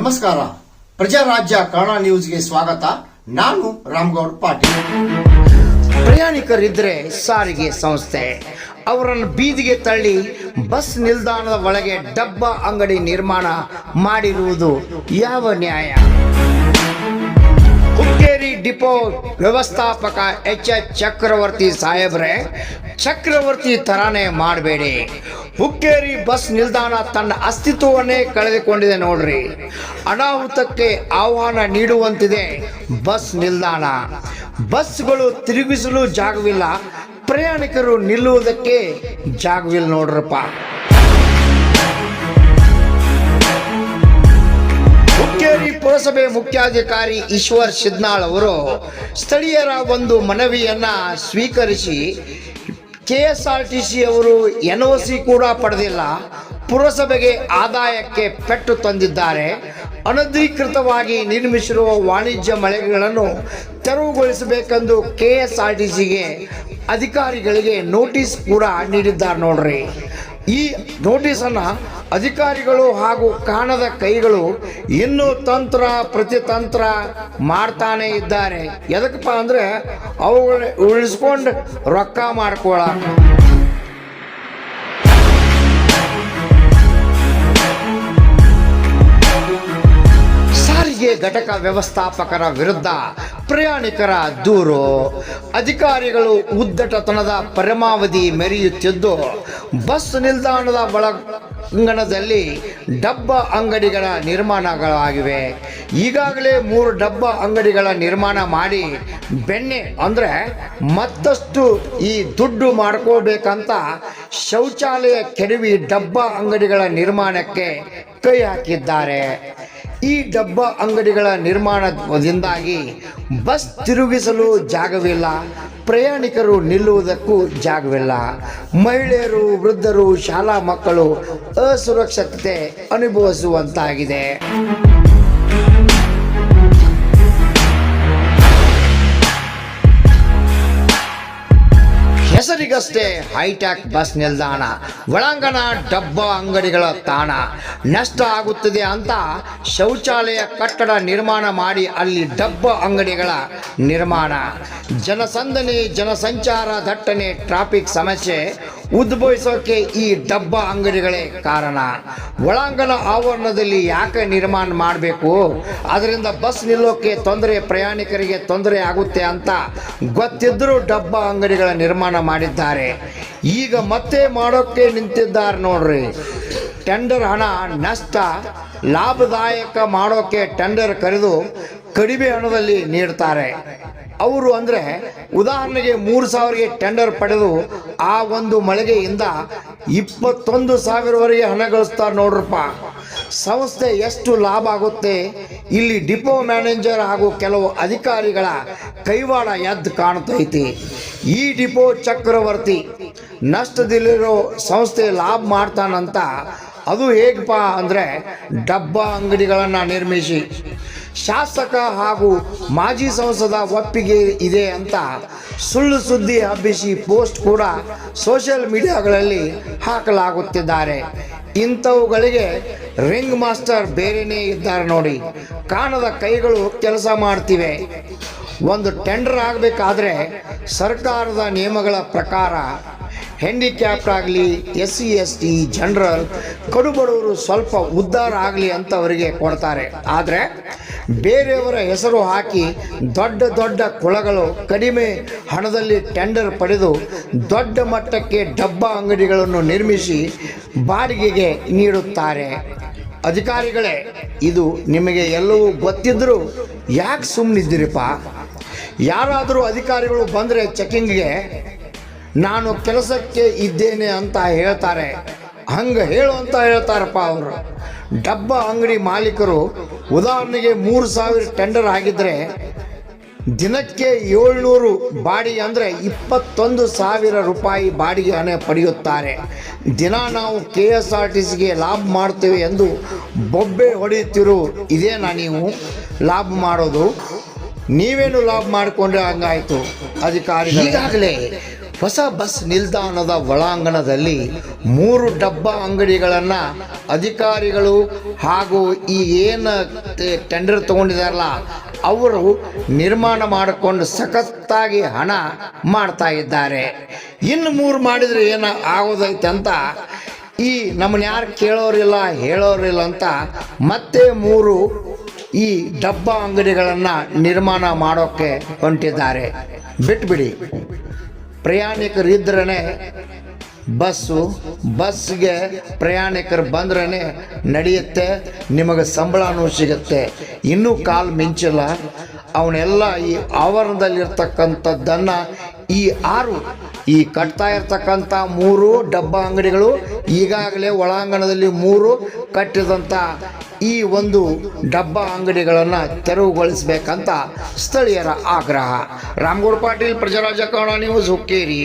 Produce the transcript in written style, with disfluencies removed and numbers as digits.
ನಮಸ್ಕಾರ. ಪ್ರಜಾರಾಜ್ಯ ಕನ್ನಡ ನ್ಯೂಸ್ಗೆ ಸ್ವಾಗತ. ನಾನು ರಾಮಗೌಡ ಪಾಟೀಲ್. ಪ್ರಯಾಣಿಕರಿದ್ರೆ ಸಾರಿಗೆ ಸಂಸ್ಥೆ ಅವರನ್ನು ಬೀದಿಗೆ ತಳ್ಳಿ ಬಸ್ ನಿಲ್ದಾಣದ ಒಳಗೆ ಡಬ್ಬ ಅಂಗಡಿ ನಿರ್ಮಾಣ ಮಾಡಿರುವುದು ಯಾವ ನ್ಯಾಯ? ಹುಕ್ಕೇರಿ ಡಿಪೋ ವ್ಯವಸ್ಥಾಪಕ ಎಚ್ ಚಕ್ರವರ್ತಿ ಸಾಹೇಬ್ರೆ, ಚಕ್ರವರ್ತಿ ತರಾನೇ ಮಾಡಬೇಡಿ. ಹುಕ್ಕೇರಿ ಬಸ್ ನಿಲ್ದಾಣ ತನ್ನ ಅಸ್ತಿತ್ವವನ್ನೇ ಕಳೆದುಕೊಂಡಿದೆ ನೋಡ್ರಿ. ಅನಾಹುತಕ್ಕೆ ಆಹ್ವಾನ ನೀಡುವಂತಿದೆ ಬಸ್ ನಿಲ್ದಾಣ. ಬಸ್ಗಳು ತಿರುಗಿಸಲು ಜಾಗವಿಲ್ಲ, ಪ್ರಯಾಣಿಕರು ನಿಲ್ಲುವುದಕ್ಕೆ ಜಾಗವಿಲ್ಲ ನೋಡ್ರಪ್ಪ. ಹುಕ್ಕೇರಿ ಪುರಸಭೆ ಮುಖ್ಯಾಧಿಕಾರಿ ಈಶ್ವರ್ ಶಿದ್ನಾಳ್ ಅವರು ಸ್ಥಳೀಯರ ಒಂದು ಮನವಿಯನ್ನ ಸ್ವೀಕರಿಸಿ KSRTC ಅವರು NOC ಕೂಡ ಪಡೆದಿಲ್ಲ, ಪುರಸಭೆಗೆ ಆದಾಯಕ್ಕೆ ಪೆಟ್ಟು ತಂದಿದ್ದಾರೆ, ಅನಧಿಕೃತವಾಗಿ ನಿರ್ಮಿಸಿರುವ ವಾಣಿಜ್ಯ ಮಳಿಗೆಗಳನ್ನು ತೆರವುಗೊಳಿಸಬೇಕೆಂದು KSRTCಗೆ ಅಧಿಕಾರಿಗಳಿಗೆ ನೋಟಿಸ್ ಕೂಡ ನೀಡಿದ್ದಾರೆ ನೋಡ್ರಿ. ಈ ನೋಟಿಸನ್ನು ಅಧಿಕಾರಿಗಳು ಹಾಗೂ ಕಾಣದ ಕೈಗಳು ಇನ್ನೂ ತಂತ್ರ ಪ್ರತಿತಂತ್ರ ಮಾಡ್ತಾನೆ ಇದ್ದಾರೆ. ಎದಕ್ಕಪ್ಪ ಅಂದರೆ ಅವುಗಳ ಉಳಿಸ್ಕೊಂಡು ರೊಕ್ಕ ಮಾಡ್ಕೊಳ್ಳ. ಸಾರಿಗೆ ಘಟಕ ವ್ಯವಸ್ಥಾಪಕರ ವಿರುದ್ಧ ಪ್ರಯಾಣಿಕರ ದೂರು. ಅಧಿಕಾರಿಗಳು ಉದ್ದಟತನದ ಪರಮಾವಧಿ ಮೆರೆಯುತ್ತಿದ್ದು ಬಸ್ ನಿಲ್ದಾಣದ ಒಳಾಂಗಣದಲ್ಲಿ ಡಬ್ಬ ಅಂಗಡಿಗಳ ನಿರ್ಮಾಣಗಳಾಗಿವೆ. ಈಗಾಗಲೇ 3 ಡಬ್ಬ ಅಂಗಡಿಗಳ ನಿರ್ಮಾಣ ಮಾಡಿ ಬೆಣ್ಣೆ ಅಂದರೆ ಮತ್ತಷ್ಟು ಈ ದುಡ್ಡು ಮಾಡ್ಕೋಬೇಕಂತ ಶೌಚಾಲಯ ಕೆಡವಿ ಡಬ್ಬ ಅಂಗಡಿಗಳ ನಿರ್ಮಾಣಕ್ಕೆ ಕೈ ಹಾಕಿದ್ದಾರೆ. ಈ ಡಬ್ಬ ಅಂಗಡಿಗಳ ನಿರ್ಮಾಣದಿಂದಾಗಿ ಬಸ್ ತಿರುಗಿಸಲು ಜಾಗವಿಲ್ಲ, ಪ್ರಯಾಣಿಕರು ನಿಲ್ಲುವುದಕ್ಕೂ ಜಾಗವಿಲ್ಲ. ಮಹಿಳೆಯರು, ವೃದ್ಧರು, ಶಾಲಾ ಮಕ್ಕಳು ಅಸುರಕ್ಷತೆ ಅನುಭವಿಸುವಂತಾಗಿದೆ. ಹೆಸರಿಗಷ್ಟೇ ಹೈಟ್ಯಾಕ್ ಬಸ್ ನಿಲ್ದಾಣ, ಒಳಾಂಗಣ ಡಬ್ಬ ಅಂಗಡಿಗಳ ತಾಣ. ನಷ್ಟ ಆಗುತ್ತದೆ ಅಂತ ಶೌಚಾಲಯ ಕಟ್ಟಡ ನಿರ್ಮಾಣ ಮಾಡಿ ಅಲ್ಲಿ ಡಬ್ಬ ಅಂಗಡಿಗಳ ನಿರ್ಮಾಣ. ಜನಸಂದಣಿ, ಜನಸಂಚಾರ ದಟ್ಟಣೆ, ಟ್ರಾಫಿಕ್ ಸಮಸ್ಯೆ ಉದ್ಭವಿಸೋಕೆ ಈ ಡಬ್ಬ ಅಂಗಡಿಗಳೇ ಕಾರಣ. ಒಳಾಂಗಣ ಆವರಣದಲ್ಲಿ ಯಾಕೆ ನಿರ್ಮಾಣ ಮಾಡಬೇಕು? ಅದರಿಂದ ಬಸ್ ನಿಲ್ಲೋಕೆ ತೊಂದರೆ, ಪ್ರಯಾಣಿಕರಿಗೆ ತೊಂದರೆ ಆಗುತ್ತೆ ಅಂತ ಗೊತ್ತಿದ್ದರೂ ಡಬ್ಬ ಅಂಗಡಿಗಳ ನಿರ್ಮಾಣ ಮಾಡಿದ್ದಾರೆ. ಈಗ ಮತ್ತೆ ಮಾಡೋಕ್ಕೆ ನಿಂತಿದ್ದಾರೆ ನೋಡ್ರಿ. ಟೆಂಡರ್ ಹಣ ನಷ್ಟ ಲಾಭದಾಯಕ ಮಾಡೋಕ್ಕೆ ಟೆಂಡರ್ ಕರೆದು ಕಡಿಮೆ ಹಣದಲ್ಲಿ ನೀಡ್ತಾರೆ ಅವರು. ಅಂದರೆ ಉದಾಹರಣೆಗೆ 3,000ಗೆ ಟೆಂಡರ್ ಪಡೆದು ಆ ಒಂದು ಮಳಿಗೆಯಿಂದ 21,000ವರೆಗೆ ಹಣ ಗಳಿಸ್ತಾರೆ ನೋಡ್ರಪ್ಪ. ಸಂಸ್ಥೆ ಎಷ್ಟು ಲಾಭ ಆಗುತ್ತೆ? ಇಲ್ಲಿ ಡಿಪೋ ಮ್ಯಾನೇಜರ್ ಹಾಗೂ ಕೆಲವು ಅಧಿಕಾರಿಗಳ ಕೈವಾಡ ಎದ್ದು ಕಾಣ್ತೈತಿ. ಈ ಡಿಪೋ ಚಕ್ರವರ್ತಿ ನಷ್ಟದಲ್ಲಿರೋ ಸಂಸ್ಥೆ ಲಾಭ ಮಾಡ್ತಾನಂತ. ಅದು ಹೇಗಪ್ಪ ಅಂದರೆ ಡಬ್ಬ ಅಂಗಡಿಗಳನ್ನು ನಿರ್ಮಿಸಿ ಶಾಸಕ ಹಾಗೂ ಮಾಜಿ ಸಂಸದ ಒಪ್ಪಿಗೆ ಇದೆ ಅಂತ ಸುಳ್ಳು ಸುದ್ದಿ ಹಬ್ಬಿಸಿ ಪೋಸ್ಟ್ ಕೂಡ ಸೋಷಿಯಲ್ ಮೀಡಿಯಾಗಳಲ್ಲಿ ಹಾಕಲಾಗುತ್ತಿದ್ದಾರೆ. ಇಂಥವುಗಳಿಗೆ ರಿಂಗ್ ಮಾಸ್ಟರ್ ಬೇರೆಯೇ ಇದ್ದಾರೆ ನೋಡಿ. ಕಾಣದ ಕೈಗಳು ಕೆಲಸ ಮಾಡ್ತಿವೆ. ಒಂದು ಟೆಂಡರ್ ಆಗಬೇಕಾದ್ರೆ ಸರ್ಕಾರದ ನಿಯಮಗಳ ಪ್ರಕಾರ ಹ್ಯಾಂಡಿಕ್ಯಾಪ್ಟ್ ಆಗಲಿ, SC ST, ಜನರಲ್, ಕಡುಬಡವರು ಸ್ವಲ್ಪ ಉದ್ಧಾರ ಆಗಲಿ ಅಂತ ಅವರಿಗೆ ಕೊಡ್ತಾರೆ. ಆದರೆ ಬೇರೆಯವರ ಹೆಸರು ಹಾಕಿ ದೊಡ್ಡ ದೊಡ್ಡ ಕುಳಗಳು ಕಡಿಮೆ ಹಣದಲ್ಲಿ ಟೆಂಡರ್ ಪಡೆದು ದೊಡ್ಡ ಮಟ್ಟಕ್ಕೆ ಡಬ್ಬ ಅಂಗಡಿಗಳನ್ನು ನಿರ್ಮಿಸಿ ಬಾಡಿಗೆಗೆ ನೀಡುತ್ತಾರೆ. ಅಧಿಕಾರಿಗಳೇ, ಇದು ನಿಮಗೆ ಎಲ್ಲವೂ ಗೊತ್ತಿದ್ದರೂ ಯಾಕೆ ಸುಮ್ಮನಿದ್ದೀರಿಪ್ಪ? ಯಾರಾದರೂ ಅಧಿಕಾರಿಗಳು ಬಂದರೆ ಚೆಕಿಂಗ್ಗೆ ನಾನು ಕೆಲಸಕ್ಕೆ ಇದ್ದೇನೆ ಅಂತ ಹೇಳ್ತಾರೆ. ಹಂಗೆ ಹೇಳು ಅಂತ ಹೇಳ್ತಾರಪ್ಪ ಅವರು. ಡಬ್ಬ ಅಂಗಡಿ ಮಾಲೀಕರು ಉದಾಹರಣೆಗೆ 3,000 ಟೆಂಡರ್ ಆಗಿದ್ದರೆ ದಿನಕ್ಕೆ 700 ಬಾಡಿಗೆ ಅಂದರೆ 21,000 ರೂಪಾಯಿ ಬಾಡಿಗೆ ಹಣ ಪಡೆಯುತ್ತಾರೆ. ದಿನ ನಾವು KSRTCಗೆ ಲಾಭ ಮಾಡ್ತೇವೆ ಎಂದು ಬೊಬ್ಬೆ ಹೊಡೆಯುತ್ತಿರು. ಇದೇನಾ ನೀವು ಲಾಭ ಮಾಡೋದು? ನೀವೇನು ಲಾಭ ಮಾಡಿಕೊಂಡ್ರೆ ಹಂಗಾಯಿತು ಅಧಿಕಾರಿ. ಈಗಾಗಲೇ ಹೊಸ ಬಸ್ ನಿಲ್ದಾಣದ ಒಳಾಂಗಣದಲ್ಲಿ 3 ಡಬ್ಬ ಅಂಗಡಿಗಳನ್ನು ಅಧಿಕಾರಿಗಳು ಹಾಗೂ ಈ ಏನು ಟೆಂಡರ್ ತಗೊಂಡಿದಾರಲ್ಲ ಅವರು ನಿರ್ಮಾಣ ಮಾಡಿಕೊಂಡು ಸಖತ್ತಾಗಿ ಹಣ ಮಾಡ್ತಾ ಇದ್ದಾರೆ. ಇನ್ನು 3 ಮಾಡಿದರೆ ಏನು ಆಗೋದೈತೆ ಅಂತ ಈ ನಮ್ಮನ್ನ ಯಾರು ಕೇಳೋರಿಲ್ಲ ಹೇಳೋರಿಲ್ಲ ಅಂತ ಮತ್ತೆ 3 ಈ ಡಬ್ಬ ಅಂಗಡಿಗಳನ್ನು ನಿರ್ಮಾಣ ಮಾಡೋಕ್ಕೆ ಹೊಂಟಿದ್ದಾರೆ. ಬಿಟ್ಬಿಡಿ, ಪ್ರಯಾಣಿಕರಿದ್ರೇ ಬಸ್ಗೆ ಪ್ರಯಾಣಿಕರು ಬಂದ್ರೇ ನಡೆಯುತ್ತೆ, ನಿಮಗೆ ಸಂಬಳನೂ ಸಿಗುತ್ತೆ. ಇನ್ನೂ ಕಾಲು ಮಿಂಚಿಲ್ಲ. ಅವನ್ನೆಲ್ಲ ಈ ಆವರಣದಲ್ಲಿರ್ತಕ್ಕಂಥದ್ದನ್ನು ಈ ಕಟ್ತಾ ಇರ್ತಕ್ಕಂಥ 3 ಡಬ್ಬ ಅಂಗಡಿಗಳು ಈಗಾಗಲೇ ಒಳಾಂಗಣದಲ್ಲಿ 3 ಕಟ್ಟಿದಂಥ ಈ ಒಂದು ಡಬ್ಬ ಅಂಗಡಿಗಳನ್ನು ತೆರವುಗೊಳಿಸಬೇಕಂತ ಸ್ಥಳೀಯರ ಆಗ್ರಹ. ರಾಮಗೌಡ ಪಾಟೀಲ್, ಪ್ರಜಾರಾಜ್ಯ ಕನ್ನಡ ನ್ಯೂಸ್, ಹುಕ್ಕೇರಿ.